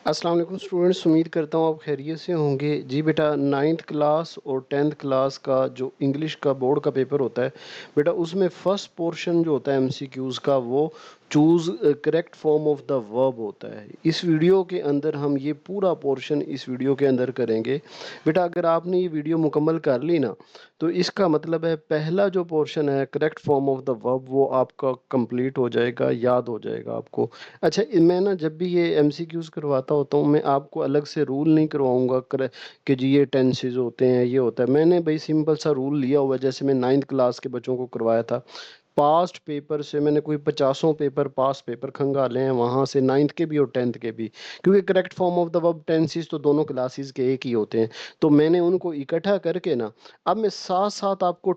अस्सलाम वालेकुम स्टूडेंट्स, उम्मीद करता हूँ आप खैरियत से होंगे। जी बेटा, 9th क्लास और 10th क्लास का जो इंग्लिश का बोर्ड का पेपर होता है बेटा, उसमें फर्स्ट पोर्शन जो होता है एमसीक्यूज़ का, वो choose correct form of the verb होता है। इस वीडियो के अंदर हम ये पूरा पोर्शन इस वीडियो के अंदर करेंगे। बेटा, अगर आपने ये वीडियो मुकम्मल कर ली ना, तो इसका मतलब है पहला जो पोर्शन है correct form of the verb, वो आपका कंप्लीट हो जाएगा, याद हो जाएगा आपको। अच्छा, मैं ना जब भी ये एमसीक्यूज़ करवाता होता हूँ, मैं आपको अलग से रूल नहीं करवाऊँगा कि जी ये टेंसेस होते हैं, ये होता है। मैंने भाई सिंपल सा रूल लिया हुआ है, जैसे मैं 9th क्लास के बच्चों को करवाया था। पास्ट पेपर से मैंने कोई 50 पेपर पास्ट पेपर खंगाले हैं, वहाँ से 9th के भी और 10th के भी, क्योंकि correct form of the verb tenses तो दोनों क्लासेस के एक ही होते हैं। तो मैंने उनको इकट्ठा करके ना, अब मैं साथ साथ आपको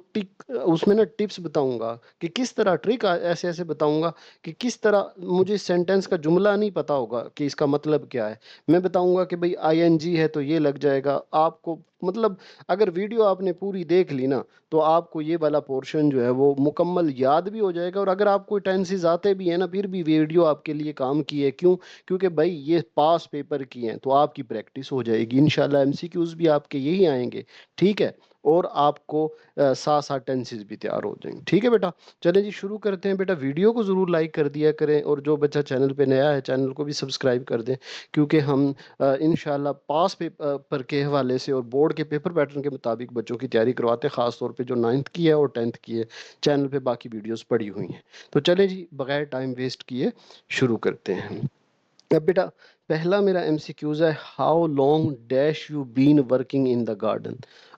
उसमें ना टिप्स बताऊंगा कि किस तरह, ट्रिक ऐसे ऐसे बताऊंगा कि किस तरह, मुझे सेंटेंस का जुमला नहीं पता होगा कि इसका मतलब क्या है। मैं बताऊंगा कि भाई आईएनजी है तो ये लग जाएगा आपको। मतलब अगर वीडियो आपने पूरी देख ली ना, तो आपको ये वाला पोर्शन जो है वो मुकम्मल याद भी हो जाएगा। और अगर आपको टेंसेस आते भी हैं ना, फिर भी वीडियो आपके लिए काम की है। क्यों? क्योंकि भाई ये पास पेपर की हैं, तो आपकी प्रैक्टिस हो जाएगी इंशाल्लाह। एमसीक्यूज भी आपके यही आएंगे, ठीक है। और आपको साथ साथ टेंसेस भी तैयार हो जाएंगे, ठीक है बेटा। चलें जी, शुरू करते हैं। बेटा, वीडियो को ज़रूर लाइक कर दिया करें, और जो बच्चा चैनल पे नया है चैनल को भी सब्सक्राइब कर दें, क्योंकि हम इंशाल्लाह पास पेपर के हवाले से और बोर्ड के पेपर पैटर्न के मुताबिक बच्चों की तैयारी करवाते हैं, ख़ास तौर पे जो 9th की है और 10th की है। चैनल पे बाकी वीडियोस पड़ी हुई हैं। तो चलें जी, बगैर टाइम वेस्ट किए शुरू करते हैं। अब बेटा, पहला मेरा एमसीक्यूज है, how long dash you been working in the garden.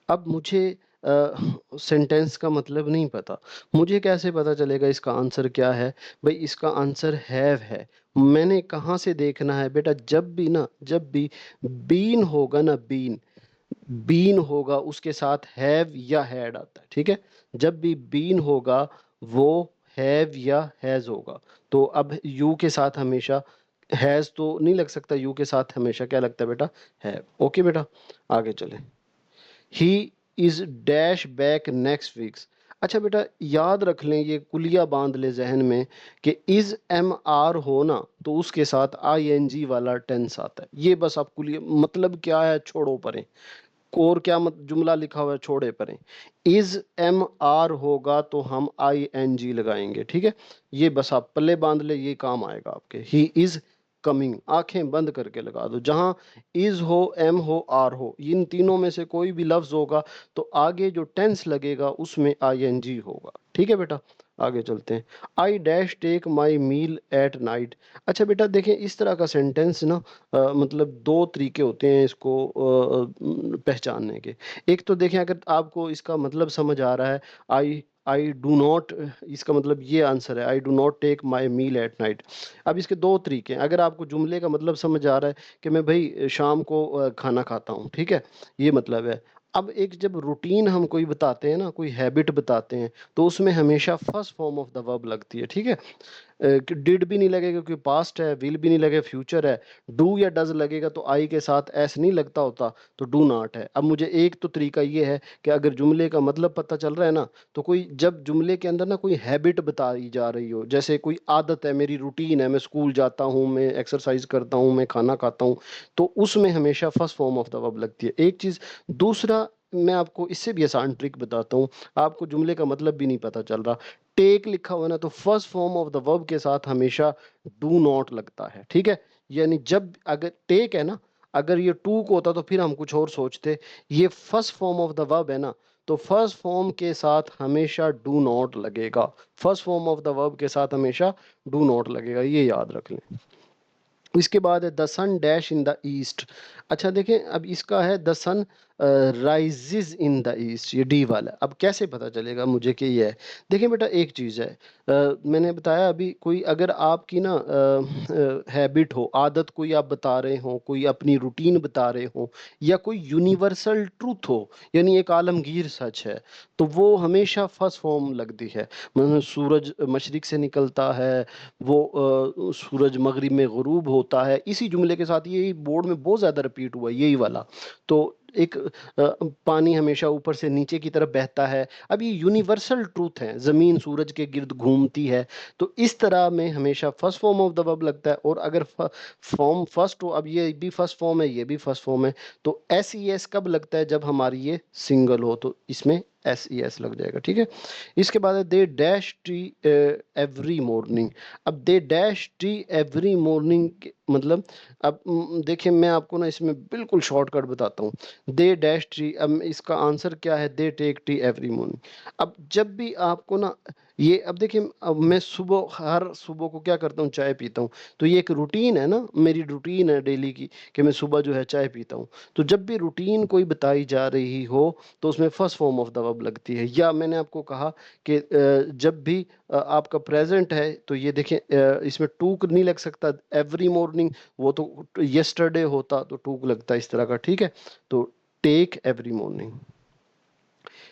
अब मुझे सेंटेंस का मतलब नहीं पता, मुझे कैसे पता चलेगा इसका आंसर क्या है? भाई इसका आंसर हैव है। मैंने कहाँ से देखना है बेटा? जब भी बीन होगा ना, बीन बीन होगा उसके साथ हैव या हैड आता है, ठीक है। जब भी बीन होगा वो हैव या हैज होगा। तो अब यू के साथ हमेशा हैज तो नहीं लग सकता, यू के साथ हमेशा क्या लगता है बेटा? हैव। ओके बेटा, आगे चले। He is dash back next weeks. अच्छा बेटा, याद रख लें, ये कुलिया बांध ले जहन में कि इज एम आर हो ना, तो उसके साथ आई एन जी वाला टेंस आता है। ये बस आप कुलिया, मतलब क्या है छोड़ो परे, और क्या मत जुमला लिखा हुआ है छोड़े परे। इज एम आर होगा तो हम आई एन जी लगाएंगे, ठीक है। ये बस आप पल्ले बांध ले, ये काम आएगा आपके। ही इज कमिंग, आंखें बंद करके लगा दो। जहां इज हो, एम हो, आर हो, इन तीनों में से कोई भी लफ्ज होगा तो आगे जो टेंस लगेगा उसमें आई एन जी होगा, ठीक है बेटा। आगे चलते हैं। I dash take my meal at night. अच्छा बेटा देखें, इस तरह का सेंटेंस ना, मतलब दो तरीके होते हैं इसको पहचानने के। एक तो देखें, अगर आपको इसका मतलब समझ आ रहा है, आई आई डू नॉट, इसका मतलब ये आंसर है, I do not take my meal at night. अब इसके दो तरीके हैं। अगर आपको जुमले का मतलब समझ आ रहा है कि मैं भाई शाम को खाना खाता हूँ, ठीक है, ये मतलब है। अब एक जब रूटीन हम कोई बताते हैं ना, कोई हैबिट बताते हैं, तो उसमें हमेशा first form of the verb लगती है, ठीक है। डिड भी नहीं लगेगा क्योंकि पास्ट है, विल भी नहीं लगेगा फ्यूचर है। डू या डज लगेगा तो आई के साथ एस नहीं लगता होता, तो डू नॉट है। अब मुझे एक तो तरीका ये है कि अगर जुमले का मतलब पता चल रहा है ना, तो कोई जब जुमले के अंदर ना कोई हैबिट बताई जा रही हो, जैसे कोई आदत है, मेरी रूटीन है, मैं स्कूल जाता हूँ, मैं एक्सरसाइज करता हूँ, मैं खाना खाता हूँ, तो उसमें हमेशा first form of the verb लगती है, एक चीज। दूसरा, मैं आपको इससे भी आसान ट्रिक बताता हूँ। आपको जुमले का मतलब भी नहीं पता चल रहा, टेक लिखा हुआ है ना, तो first form of the verb के साथ हमेशा डू नॉट लगता है, ठीक है। यानी जब अगर टेक है ना, अगर ये टू को होता तो फिर हम कुछ और सोचते। ये first form of the verb है ना, तो फर्स्ट फॉर्म के साथ हमेशा डू नॉट लगेगा। First form of the verb के साथ हमेशा डू नॉट लगेगा, ये याद रख लें। इसके बाद है the sun dash in the east. अच्छा देखें, अब इसका है the sun rises in the east, ये डी वाला। अब कैसे पता चलेगा मुझे कि ये है? देखें बेटा, एक चीज़ है, मैंने बताया अभी, कोई अगर आपकी ना हैबिट हो, आदत कोई आप बता रहे हो, कोई अपनी रूटीन बता रहे हो, या कोई यूनिवर्सल ट्रूथ हो, यानी एक आलमगीर सच है, तो वो हमेशा फर्स्ट फॉर्म लगती है। मतलब सूरज मशरिक से निकलता है, वो सूरज मगरिब में गुरूब होता है, इसी जुमले के साथ, यही बोर्ड में बहुत ज़्यादा रिपीट हुआ है, यही वाला। तो एक पानी हमेशा ऊपर से नीचे की तरफ बहता है। अब ये यूनिवर्सल ट्रूथ है, ज़मीन सूरज के गिर्द घूमती है। तो इस तरह में हमेशा first form of the verb लगता है, और अगर फॉर्म फर्स्ट हो, अब ये भी फर्स्ट फॉर्म है, ये भी फर्स्ट फॉर्म है, तो एस ई एस कब लगता है? जब हमारी ये सिंगल हो, तो इसमें एस ई एस लग जाएगा। ठीक है, इसके बाद है they dash tea every morning. अब they dash tea every morning मतलब, अब देखिए मैं आपको ना इसमें बिल्कुल शॉर्टकट बताता हूँ। दे डैश टी, अब इसका आंसर क्या है? They take tea every morning. अब जब भी आपको ना ये, अब देखिए अब मैं सुबह, हर सुबह को क्या करता हूँ? चाय पीता हूँ। तो ये एक रूटीन है ना, मेरी रूटीन है डेली की, कि मैं सुबह जो है चाय पीता हूँ। तो जब भी रूटीन कोई बताई जा रही हो, तो उसमें first form of the verb लगती है। या मैंने आपको कहा कि जब भी आपका प्रेजेंट है, तो ये देखें इसमें टू नहीं लग सकता, एवरी मॉर्निंग वो तो यस्टरडे होता तो टू लगता इस तरह का। ठीक है, तो टेक एवरी मॉर्निंग।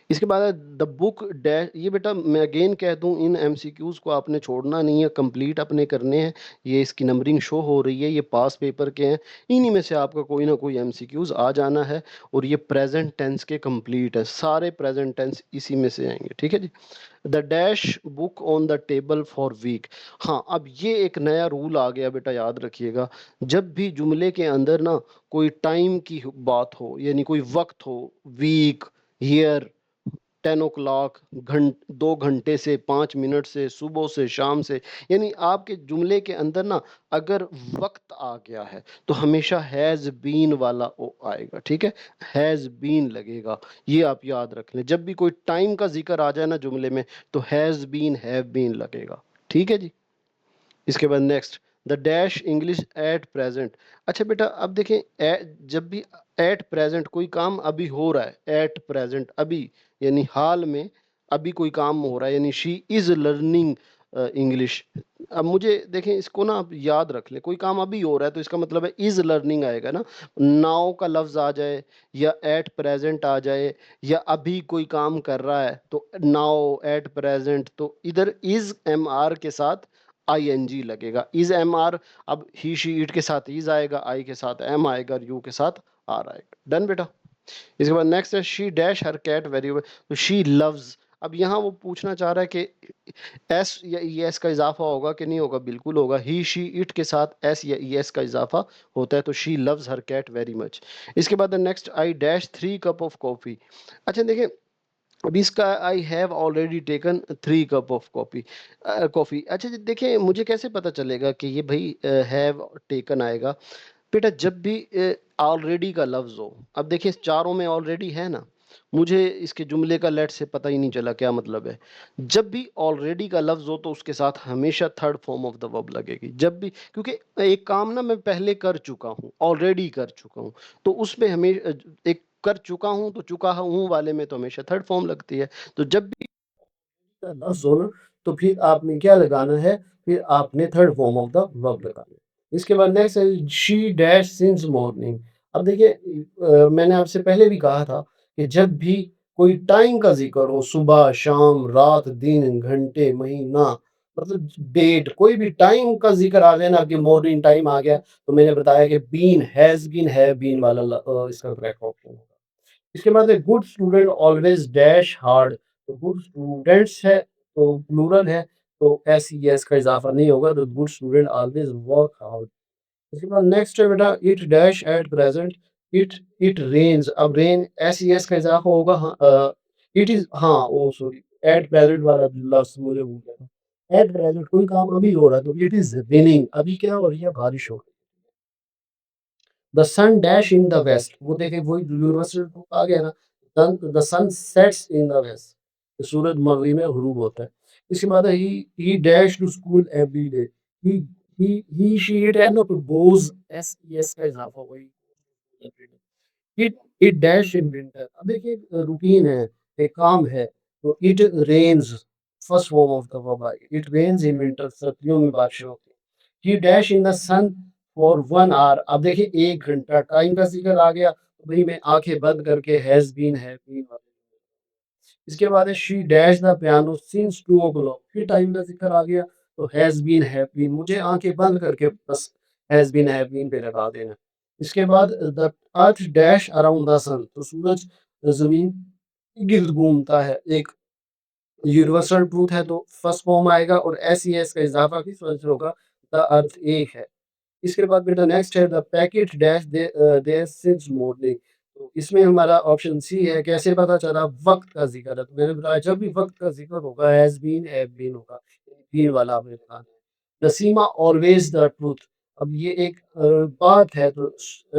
इसके बाद है द बुक डैश। ये बेटा मैं अगेन कह दूं, इन एमसीक्यूज को आपने छोड़ना नहीं है, कंप्लीट अपने करने हैं। ये इसकी नंबरिंग शो हो रही है, ये पास पेपर के हैं, इन्हीं में से आपका कोई ना कोई एमसीक्यूज आ जाना है। और ये प्रेजेंट टेंस के कंप्लीट है, सारे प्रेजेंट टेंस इसी में से आएंगे। ठीक है जी। The dash book on the table for week. हाँ, अब ये एक नया रूल आ गया बेटा, याद रखिएगा। जब भी जुमले के अंदर ना कोई टाइम की बात हो, यानी कोई वक्त हो, वीक, ईयर, 10 o'clock, 2 घंटे से, 5 मिनट से, सुबह से, शाम से, यानी आपके जुमले के अंदर ना अगर वक्त आ गया है, तो हमेशा हैज बीन वाला ओ आएगा। ठीक है, हैज बीन लगेगा, ये आप याद रख लें। जब भी कोई टाइम का जिक्र आ जाए ना जुमले में, तो हैज बीन, हैव बीन लगेगा। ठीक है जी। इसके बाद next, the dash English at present. अच्छा बेटा अब देखें, जब भी एट प्रेजेंट कोई काम अभी हो रहा है, एट प्रेजेंट अभी, यानी हाल में अभी कोई काम हो रहा है, यानी शी इज लर्निंग इंग्लिश। अब मुझे देखें, इसको ना आप याद रख लें, कोई काम अभी हो रहा है तो इसका मतलब है इज लर्निंग आएगा ना। नाउ का लफ्ज आ जाए, या एट प्रेजेंट आ जाए, या अभी कोई काम कर रहा है तो नाउ, एट प्रेजेंट, तो इधर इज एम आर के साथ आई एन जी लगेगा। इज एम आर, अब ही शी इट के साथ इज आएगा, आई के साथ एम आएगा, और यू के साथ आर आएगा। डन बेटा। इसके बाद नेक्स्ट है she dash her cat very well. तो शी लव्स, अब यहाँ वो पूछना चाह रहा है कि एस या ई एस का इजाफा होगा कि नहीं होगा? बिल्कुल होगा। ही शी इट के साथ एस या ई एस का इजाफा होता है, तो she loves her cat very much. इसके बाद next, I dash 3 cup of coffee. अच्छा देखिए, अब इसका I have already taken 3 cup of coffee, coffee. अच्छा जी, देखिए मुझे कैसे पता चलेगा कि ये भाई हैव टेकन आएगा? बेटा जब भी ऑलरेडी का लफ्ज हो, अब देखिए चारों में ऑलरेडी है ना, मुझे इसके जुमले का लेट से पता ही नहीं चला क्या मतलब है। जब भी ऑलरेडी का लफ्ज हो, तो उसके साथ हमेशा third form of the verb लगेगी। जब भी, क्योंकि एक काम ना मैं पहले कर चुका हूँ, ऑलरेडी कर चुका हूँ, तो उसमें हमें एक कर चुका हूँ, तो चुका हूँ वाले में तो हमेशा थर्ड फॉर्म लगती है। तो जब भी का लफ्ज हो ना, तो फिर आपने क्या लगाना है? फिर आपने third form of the verb लगाना है। इसके बाद नेक्स्ट है शी डैश सिंस मॉर्निंग। अब देखिए मैंने आपसे पहले भी कहा था कि जब भी कोई टाइम का जिक्र हो, सुबह, शाम, रात, दिन, घंटे, महीना, मतलब डेट, कोई भी टाइम का जिक्र आ जाए ना कि मॉर्निंग टाइम आ गया, तो मैंने बताया कि been, has been, have been वाला इसका करेक्ट ऑप्शन होगा। इसके बाद है good student always dash hard. तो गुड स्टूडेंट्स है तो प्लूरल है, तो एस ई एस का इजाफा नहीं होगा, तो good student always work hard. इसके बाद नेक्स्ट है बेटा, it dash at present, it it rains. अब रेन एस ई एस का इजाफा होगा, हाँ, इट इज, हाँ ओ सॉरी, एट प्रेजेंट वाला लफ्ज मुझे भूल गया था। एट प्रेजेंट कोई काम अभी हो रहा है, तो इट इज रेनिंग, अभी क्या हो रही है? बारिश हो रही है। The sun dash in the west, वो देखे वही यूनिवर्सल आ गया ना, the sun sets in the west, तो सूरज मगरिब में गुरूब होता है। इसके बाद है he dash to school every day. He he she it है ना, तो गोज, एस ई एस का इजाफा वही it it dash in winter. अब देखिए रूटीन है, एक काम है, तो it rains, first form of the verb है, इट रेन्स इन विंटर, सर्दियों में बारिश होती है। He dash in the sun for 1 hour. अब देखिए 1 घंटा टाइम का जिक्र आ गया, तो भाई मैं आंखें बंद करके हैज बीन, हैव बीन। इसके बाद है she dash the piano since 2 o'clock, फिर टाइम का जिक्र आ गया, तो हैज बीन, हैव बीन, मुझे आंखें बंद करके बस हैज बीन, हैव बीन पे लगा देना। इसके बाद the earth dash around the sun, तो सूरज ज़मीन के गिर्द घूमता है। एक यूनिवर्सल ट्रूथ है तो फर्स्ट फॉर्म आएगा और एस-ई-एस का इज़ाफ़ा किस वजह से होगा? द अर्थ एक है। इसके बाद बेटा नेक्स्ट है the packet dash there since morning, तो इसमें हमारा ऑप्शन सी है। कैसे पता चला? वक़्त का ज़िक्र है, तो मैंने बताया जब भी वक़्त का ज़िक्र होगा हैज़ बीन, हैव बीन होगा, बीन वाला आपने बताना है। नसीमा ऑलवेज़ द ट्रुथ, अब ये एक बात है तो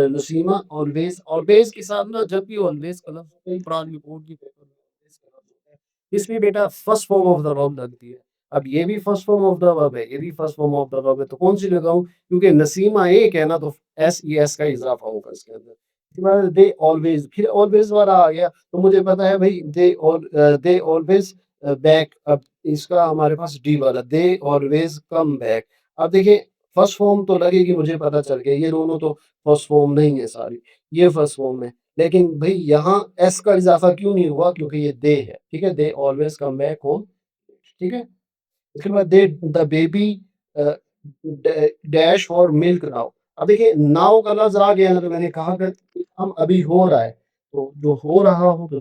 नसीमा ऑलवेज़, ऑलवेज़ के साथ ना जब भी ऑलवेज़ का लफ्ज़ कई पुरानी बोर्ड की पेपर में ऑलवेज़ का लफ्ज़ होता है, इसमें बेटा first form of the verb लगती है। अब ये भी first form of the verb है, ये भी first form of the verb है, तो कौन-सी लगाऊँ? क्योंकि नसीमा एक है ना तो एस-ई-एस का इज़ाफ़ा होगा इसके अंदर। उसके बाद दे ऑलवेज़, फिर ऑलवेज़ वाला आ गया, तो मुझे पता है भई दे ऑलवेज़ बैक, अब इसका हमारे पास डी वाला दे ऑलवेज़ कम बैक। अब देखिए फर्स्ट फॉर्म तो लगेगी, मुझे पता चल गया, ये दोनों तो फर्स्ट फॉर्म नहीं है सारी, ये फर्स्ट फॉर्म है। लेकिन भई यहाँ एस का इज़ाफ़ा क्यों नहीं हुआ? क्योंकि ये दे है, ठीक है? They always come back home, ठीक है? उसके बाद they the baby uh, dash for milk now. अब देखिए नाउ का लफ्ज़ आ गया ना, तो मैंने कहा कि हम अभी हो रहा है, तो जो हो रहा हो तो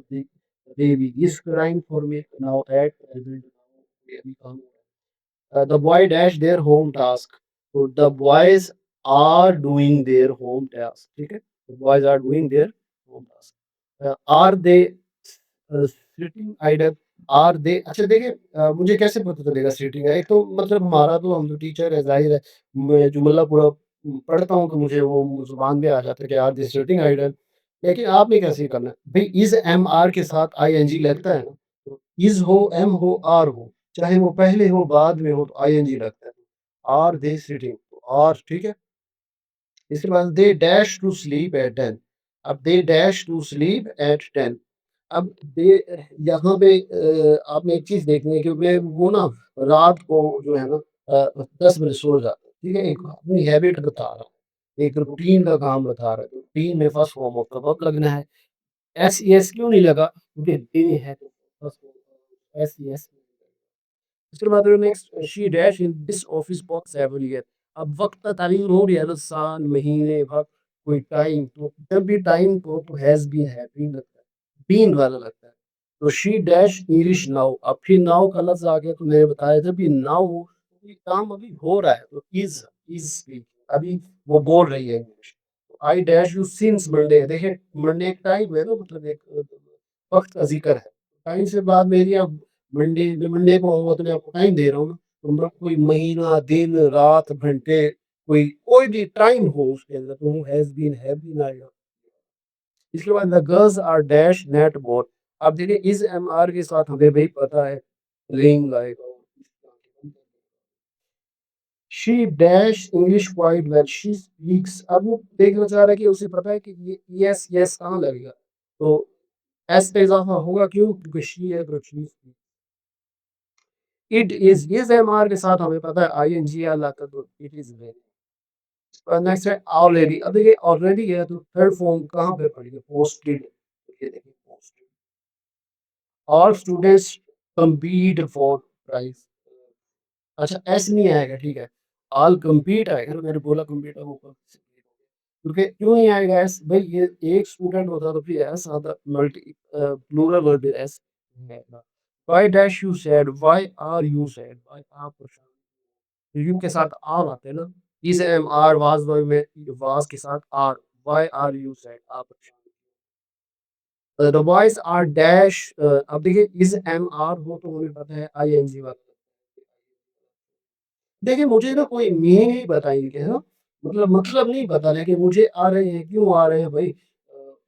baby is crying for milk now at present, baby का the boy dash their home task, तो the boys are doing their home task, ठीक है? The boys are doing their home task. Are they sitting idle? Are they, अच्छा देखिए मुझे कैसे पता चलेगा सिटिंग है? एक तो मतलब हमारा तो, हम तो टीचर है, ज़ाहिर है मैं जुमला पूरा पढ़ता हूँ तो मुझे वो ज़ुबान पे आ जाता है कि आर दे सिटिंग आइडल। लेकिन आपने कैसे करना है? भई इज़ एम आर के साथ आईएनजी लगता है ना, तो इज़ हो, एम हो, आर हो, चाहे वो पहले हो बाद में हो, तो आईएनजी लगता है। आर दे सिटिंग, तो आर, ठीक है? इसके बाद they dash to sleep at 10, अब they dash to sleep at 10, अब दे यहाँ पे आपने एक चीज़ देखनी है कि मैं वो ना रात को जो है ना 10 बजे सो जाता हूँ, ठीक है? एक अपनी हैबिट बता रहा हूँ, एक रूटीन का काम बता रहा हूँ। रूटीन में first form of the verb लगना है। एस-ई-एस क्यों नहीं लगा? क्योंकि दे है तो फर्स्ट फॉर्म एस-ई-एस। उसके बाद next she dash in this office box every year, अब वक़्त का तारीख़ हो रही है ना, साल, महीने, वक़्त, कोई टाइम, तो जब भी टाइम को तो हैज़ बीन, हैव बीन लगता है, बीन वाला लगता है। तो शी डैश इंग्लिश नाउ, अब फिर नाउ का लफ्ज़ आ गया, तो मैंने बताया जब ये नाउ हो, तो ये काम अभी हो रहा है, तो इज़ स्पीकिंग, अभी वो बोल रही है English. I dash you since Monday, देखिए मंडे एक टाइम है ना, मतलब एक वक़्त का ज़िक्र है। टाइम से बात मेरी अब मंडे, मैं मंडे को आऊँगा तो मैं आपको टाइम दे रहा हूँ ना, तो मतलब कोई महीना, दिन, रात, घंटे, कोई भी टाइम हो उसके अंदर, तो वो हैज़ बीन, हैव बीन आएगा। इसके बाद the girls are dash netball, अब देखिए इस एमआर के साथ हमें भई पता है प्लेइंग आएगा। She dash English quite well, she speaks, अब वो देखना चाह रहा है कि उसे पता है कि ये यस यस कहाँ लगेगा, तो एस का इज़ाफ़ा होगा क्यों? क्योंकि शी है तो शी स्पीक्स। इट इज़, इस एमआर के साथ हमें पता है आईएनजी आता तो इट इज़ वेरी। नेक्स्ट है ऑलरेडी, अब देखिए ऑलरेडी है तो थर्ड फॉर्म कहाँ पे पड़ी है? पोस्टेड, ये देखिए posted. All students compete for prize, अच्छा एस नहीं आएगा, ठीक है। ऑल compete आएगा ना, मैंने बोला compete अब ऊपर से क्योंकि क्यों नहीं आएगा एस? भाई ये एक स्टूडेंट होता तो फिर एस आता, प्लूरल वर्ब एस नहीं आएगा। Why dash you sad, why are you sad, why आप परेशान, यू के साथ आर आते हैं ना, is am are was verb में वाज के साथ are, why are you sad, आप परेशान। द बॉयज आर डैश, अब देखिए इस एम आर हो तो हमें पता है आईएनजी वाला। देखिए मुझे ना कोई मीनिंग नहीं पता इनके, है ना, मतलब नहीं पता, लेकिन मुझे आ रहे हैं, क्यों आ रहे हैं भाई?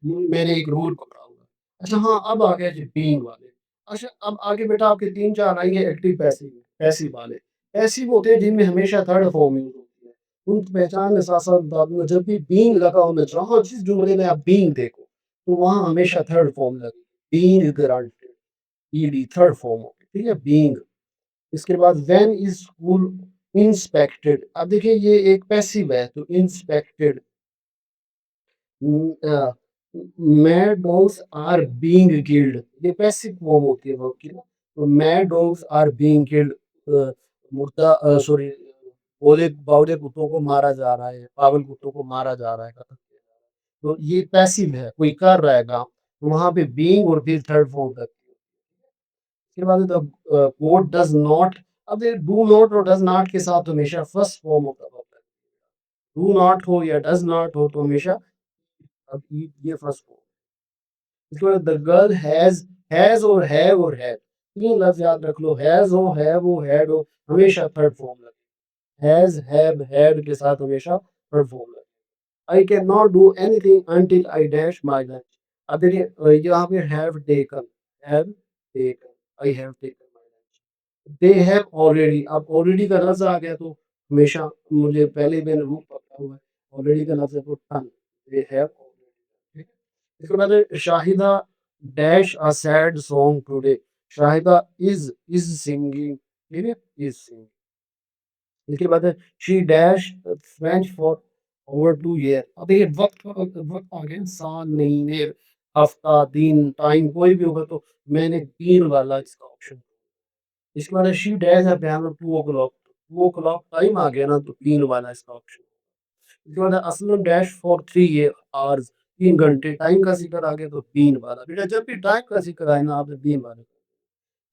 मैंने एक रूल पकड़ा हुआ है। अच्छा हाँ, अब आ गया जी बीइंग वाले। अच्छा अब आगे बेटा आपके 3-4 आएँगे एक्टिव पैसिव, पैसिव वाले। पैसिव होते हैं जिनमें हमेशा थर्ड फॉर्म यूज़ होती है। उनको पहचान के साथ-साथ बाद में जब भी बीइंग लगा हो, मैं जहाँ जिस जुमले में आप बीइंग देखो, तो वहाँ हमेशा थर्ड फॉर्म लगेगी। Being granted, ED third form हो गई, ठीक है? बीइंग। इसके बाद व्हेन इज़ स्कूल इंस्पेक्टेड, अब देखिए ये एक पैसिव है तो inspected, mad dogs are being killed, ये पैसिव फॉर्म होती है वर्ब की ना, तो mad dogs are being killed, sorry, बोले बावले कुत्तों को मारा जा रहा है, पागल कुत्तों को मारा जा रहा है। तो ये पैसिव है, कोई कर रहा है काम, तो वहाँ पे बीइंग और फिर थर्ड फॉर्म लगती है। उसके बाद द कोड डज़ नॉट, अब ये डू नॉट और डज़ नॉट के साथ हमेशा first form of the verb लगती है। डू नॉट हो या डज़ नॉट हो तो हमेशा अब ये फर्स्ट फॉर्म। इसके बाद द गर्ल हैज़ और हैड, 3 लफ्ज़ याद रख लो, हैव हो, हैड हो, हमेशा थर्ड फॉर्म लगेगी। हैज़, हैव, हैड के साथ हमेशा थर्ड फॉर्म लगेगी। I can not do anything until I dash my lunch. अब देखिए यहाँ पे have taken, I have taken my lunch. They have already, अब ऑलरेडी का लफ्ज़ आ गया तो हमेशा मुझे पहले ही मैंने रूल पकड़ा हुआ है, ऑलरेडी का लफ्ज़ है तो डन, दे हैव ऑलरेडी, ठीक है। इसके बाद है Shahida dash a sad song today. Shahida is singing, ठीक है, इज़ सिंगिंग। इसके बाद है she dash French for over 2 year. अब ये वक़्त आ गया, साल, महीने, हफ्ता, दिन, टाइम कोई भी होगा तो मैंने 3 वाला इसका ऑप्शन। इसके बाद है she dash a piano 2 o'clock. 2 o'clock time आ गया ना तो 3 वाला इसका ऑप्शन। इसके बाद है असलम डैश फॉर 3 आवर्स, 3 घंटे टाइम का ज़िक्र आ गया तो 3 वाला। बेटा जब भी टाइम का ज़िक्र आए ना आपने 3 वाला।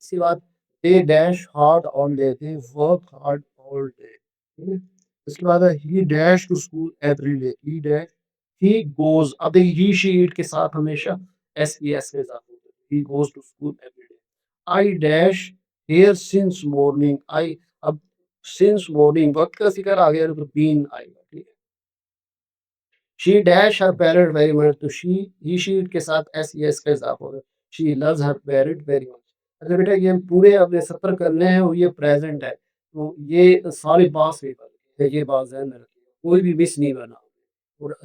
इसके बाद they dash hard all day, they work hard all day, ठीक है। इसके बाद है he dash to school every day, he goes, अब देखिए ही शी इट के साथ हमेशा एस ई एस के साथ होता है, he goes to school every day. I dash here since morning, I, अब सिंस मॉर्निंग वक्त का जिक्र आ गया तो बीन आएगा, ठीक है। She dash her parent very much, तो शी ही शी इट के साथ एस ई एस का इज़ाफ़ा होगा। She loves her parent very much. अच्छा बेटा ये पूरे अपने 70 करने हैं और ये प्रेज़ेंट है। तो ये सारे पास्ट पेपर है, ये बात ज़हन में रखिएगा, कोई भी मिस नहीं करना। और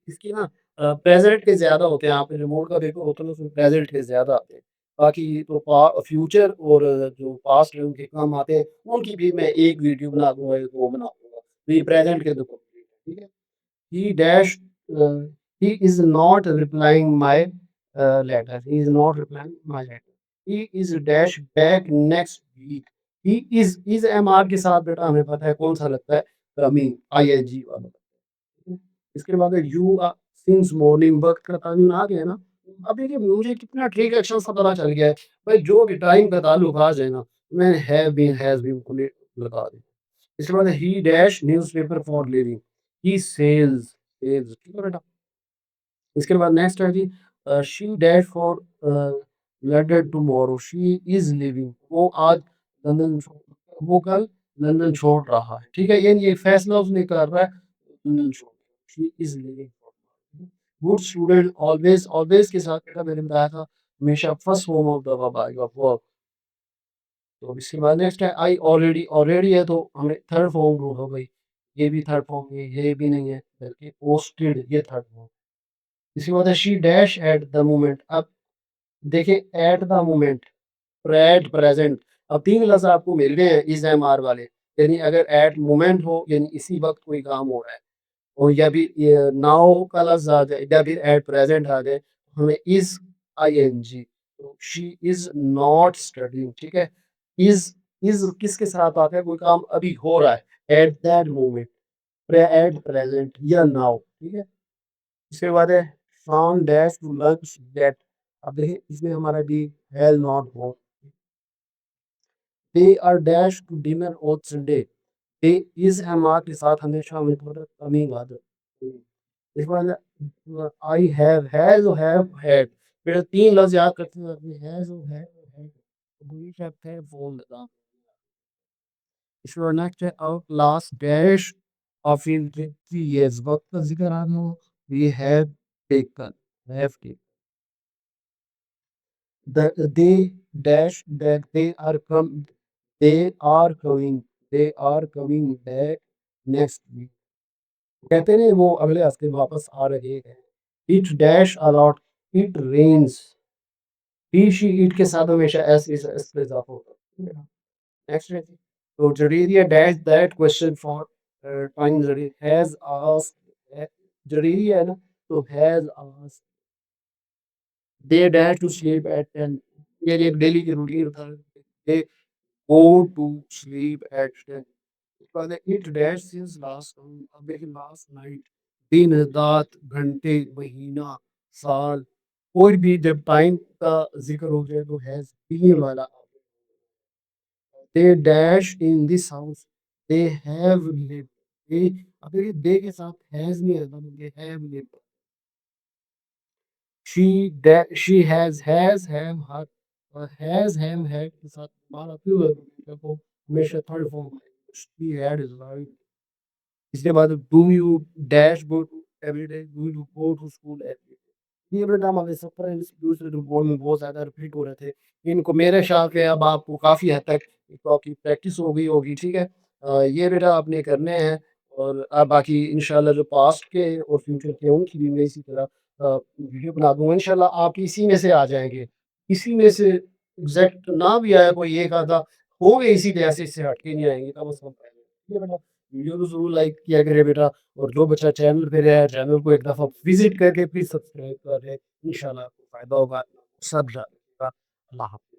इसकी ना प्रेज़ेंट के ज़्यादा होते हैं, आप रिमोट का पेपर होता है ना उसमें प्रेज़ेंट के ज़्यादा आते हैं। बाकी तो फ्यूचर और जो पास्ट है उनके काम आते हैं, उनकी भी मैं एक वीडियो बना दूँगा, 2 बना दूँगा। तो ये प्रेज़ेंट के तो कंप्लीट है, ठीक है। He dash, he is not replying my letter. He is not replying my letter. He is dash back next week. He is MR के साथ बेटा हमें पता है कौन सा लगता है, कमिंग ING वाला। ठीक है? इसके बाद यू सिंस मॉर्निंग वक्त का ताल्लुक आ गया ना। अब देखिए मुझे कितना ट्रिक एक्शन सा पता चल गया है। भाई जो भी टाइम का ताल्लुक आ जाए ना, मैंने हैव बीन हैज बीन को लगा दी। इसके बाद he dash newspaper for living, he sells, ठीक है बेटा। इसके बाद नेक्स्ट है जी she dash for London tomorrow, she is living, वो आज लंदन वो कल लंदन छोड़ रहा है, ठीक है। ये फैसला उसने कर रहा है लंदन छोड़, she is living. Good student always, always के साथ बेटा मैंने बताया था हमेशा first form of the verb आएगा वर्ब। तो इसके बाद नेक्स्ट है आई ऑलरेडी, ऑलरेडी है तो हमें थर्ड फॉर्म ढूंढो भाई। ये भी थर्ड फॉर्म, ये भी नहीं है बल्कि पोस्टेड, ये थर्ड फॉर्म। इसके बाद है she dash at the moment. अब देखिए at the moment, at present, अब 3 लफ्ज़ आपको मिल गए हैं इस एम आर वाले। यानी अगर एट मोमेंट हो यानी इसी वक्त कोई काम हो रहा है, और या फिर ये नाउ का लफ्ज़ आ जाए या फिर एट प्रेजेंट आ जाए, हमें इज़ आईएनजी, तो शी इज़ नॉट स्टडीइंग, ठीक है। इज़ किसके साथ आता है, कोई काम अभी हो रहा है at that moment, at present या नाउ, ठीक है। इसके बाद है from dash to lunch that. अब देखिए इसमें हमारा भी has not gone. They are dash to dinner on Sunday, they is है माँ के साथ हमेशा हमें थोड़ा कमी आदत। इसके बाद आई हैज और हैव हैड, फिर 3 लफ्ज याद करते हैं, हैज और हैड, वही शब्द है बोल देता। इसके बाद नेक्स्ट है our class dash off in 3 years, वक्त का जिक्र आ रहा हो, we have taken, have taken. They dash that they are coming back next week, कहते नहीं वो अगले हफ्ते वापस आ रहे हैं। It dash a lot, it rains, he she it के साथ हमेशा एस का इजाफा होता है। नेक्स्ट है तो जडेरिया डैश that question for time, has asked, जडेरिया है ना तो has asked. They dash to sleep at 10, ये डेली की रूटीन था। दे go to sleep at 10. But it dash since last night. दिन, रात, घंटे, महीना, साल, कोई भी जब टाइम का ज़िक्र हो जाए तो हैज़ बीन वाला they dash in this house, they have lived. They अब देखिए दे के साथ हैज़ नहीं आता, they have lived. She she has have her और हैज़ हैव हैड के साथ हमारा प्लूरल को हमेशा थर्ड फॉर्म में शी हैड इज़ राइट। इसके बाद do you dash go to every day, do you go to school every day. ये बेटा हमारे सप्रेंस दूसरे रिपोर्ट में बहुत ज़्यादा रिपीट हो रहे थे। इनको मेरे ख्याल से अब आपको काफ़ी हद तक इसको आपकी प्रैक्टिस हो गई होगी, ठीक है? ये बेटा आपने करने हैं और बाकी इंशाल्लाह जो पास्ट के और फ्यूचर के उनकी भी मैं इसी तरह वीडियो बना दूँगा। इंशाल्लाह आप इसी में से आ जाएँगे। इसी में से एग्ज़ैक्ट ना भी आया कोई एक आधा, होंगे इसी जैसे इससे हट के नहीं आएँगे कम से कम। ठीक है बेटा? वीडियो को ज़रूर लाइक किया करिए बेटा। और जो बच्चा चैनल पे नया है, चैनल को एक दफ़ा विज़िट करके प्लीज़ सब्सक्राइब कर लें। इंशाल्लाह आपको फ़ायदा होगा। सब जानेगा। अल्लाह हाफ़िज़।